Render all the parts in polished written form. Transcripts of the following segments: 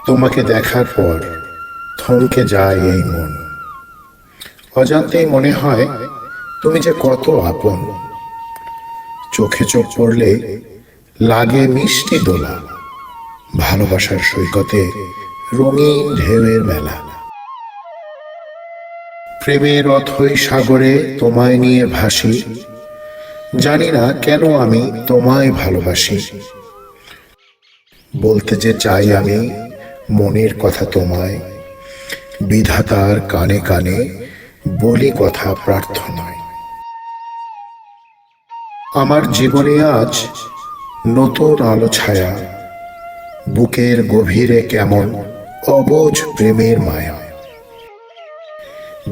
তোমাকে দেখার পর থমকে যায় এই মন, অজান্তেই মনে হয় তুমি যে কত আপন। চোখে চোখ পড়লে লাগে মিষ্টি দোলা, ভালোবাসার সৈকতে রঙিন ঢেউয়ের মেলা। প্রেমের অথই সাগরে তোমায় নিয়ে ভাসি, জানি না কেন আমি তোমায় ভালোবাসি। বলতে যে চাই আমি মনের কথা তোমায়, বিধাতার কানে কানে বলি কথা প্রার্থনায়। আমার জীবনে আজ নতুন আলো ছায়া, বুকের গভীরে কেমন অবুঝ প্রেমের মায়া।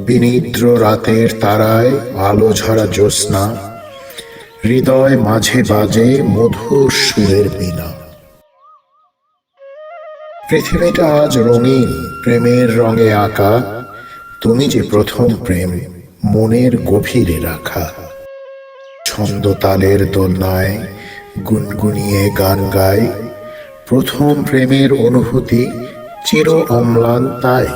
বিনিদ্র রাতের তারায় আলো ঝরা জ্যোৎস্না, হৃদয় মাঝে বাজে মধুর সুরের বীণা। পৃথিবীটা আজ রঙিন প্রেমের রঙে আঁকা, তুমি যে প্রথম প্রেম মনের গভীরে রাখা। ছন্দ তালের দোলনায় গুনগুনিয়ে গান গাই, প্রথম প্রেমের অনুভূতি চির অম্লান তাই।